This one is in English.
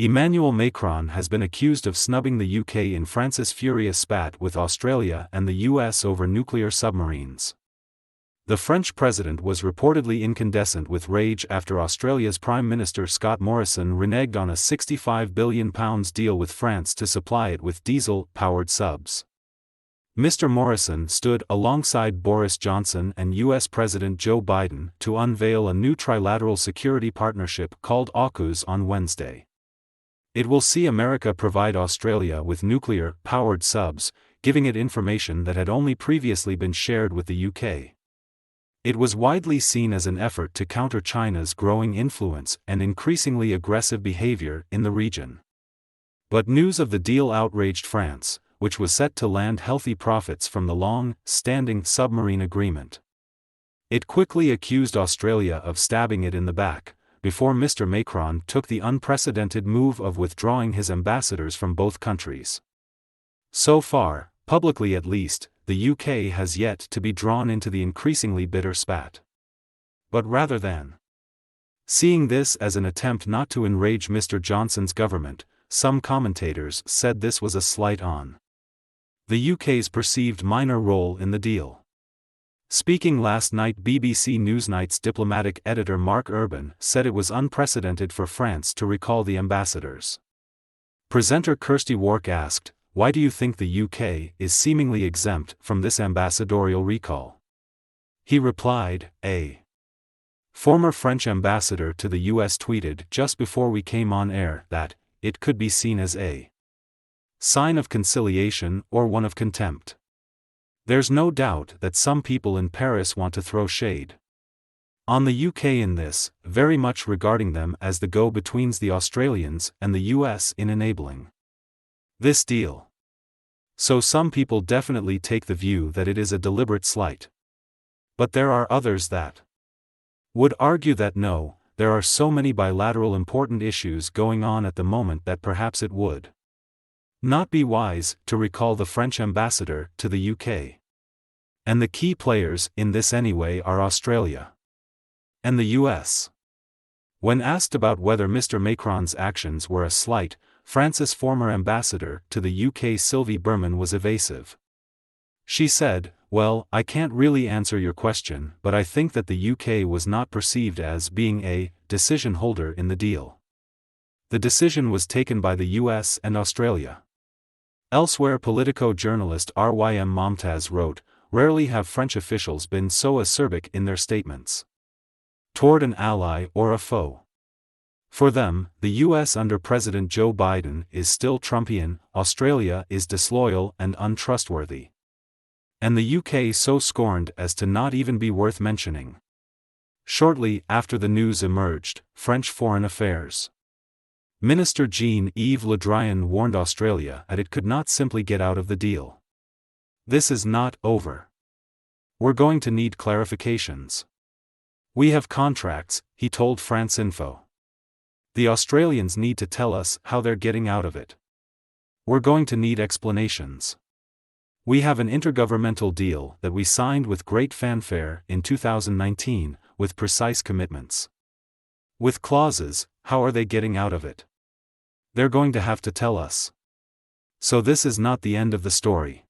Emmanuel Macron has been accused of snubbing the UK in France's furious spat with Australia and the US over nuclear submarines. The French president was reportedly incandescent with rage after Australia's Prime Minister Scott Morrison reneged on a £65 billion deal with France to supply it with diesel-powered subs. Mr. Morrison stood alongside Boris Johnson and US President Joe Biden to unveil a new trilateral security partnership called AUKUS on Wednesday. It will see America provide Australia with nuclear-powered subs, giving it information that had only previously been shared with the UK. It was widely seen as an effort to counter China's growing influence and increasingly aggressive behavior in the region. But news of the deal outraged France, which was set to land healthy profits from the long-standing submarine agreement. It quickly accused Australia of stabbing it in the back, before Mr. Macron took the unprecedented move of withdrawing his ambassadors from both countries. So far, publicly at least, the UK has yet to be drawn into the increasingly bitter spat. But rather than seeing this as an attempt not to enrage Mr. Johnson's government, some commentators said this was a slight on the UK's perceived minor role in the deal. Speaking last night, BBC Newsnight's diplomatic editor Mark Urban said it was unprecedented for France to recall the ambassadors. Presenter Kirsty Wark asked, "Why do you think the UK is seemingly exempt from this ambassadorial recall?" He replied, "A former French ambassador to the US tweeted just before we came on air that it could be seen as a sign of conciliation or one of contempt. There's no doubt that some people in Paris want to throw shade on the UK in this, very much regarding them as the go-betweens, the Australians and the US, in enabling this deal. So some people definitely take the view that it is a deliberate slight. But there are others that would argue that no, there are so many bilateral important issues going on at the moment that perhaps it would not be wise to recall the French ambassador to the UK. And the key players in this anyway are Australia and the US. When asked about whether Mr. Macron's actions were a slight, France's former ambassador to the UK Sylvie Berman was evasive. She said, "Well, I can't really answer your question, but I think that the UK was not perceived as being a decision holder in the deal. The decision was taken by the US and Australia." Elsewhere, Politico journalist Rym Momtaz wrote, "Rarely have French officials been so acerbic in their statements toward an ally or a foe. For them, the US under President Joe Biden is still Trumpian, Australia is disloyal and untrustworthy, and the UK so scorned as to not even be worth mentioning." Shortly after the news emerged, French Foreign Affairs Minister Jean-Yves Le Drian warned Australia that it could not simply get out of the deal. "This is not over. We're going to need clarifications. We have contracts," he told France Info. "The Australians need to tell us how they're getting out of it. We're going to need explanations. We have an intergovernmental deal that we signed with great fanfare in 2019, with precise commitments. With clauses, how are they getting out of it? They're going to have to tell us. So this is not the end of the story."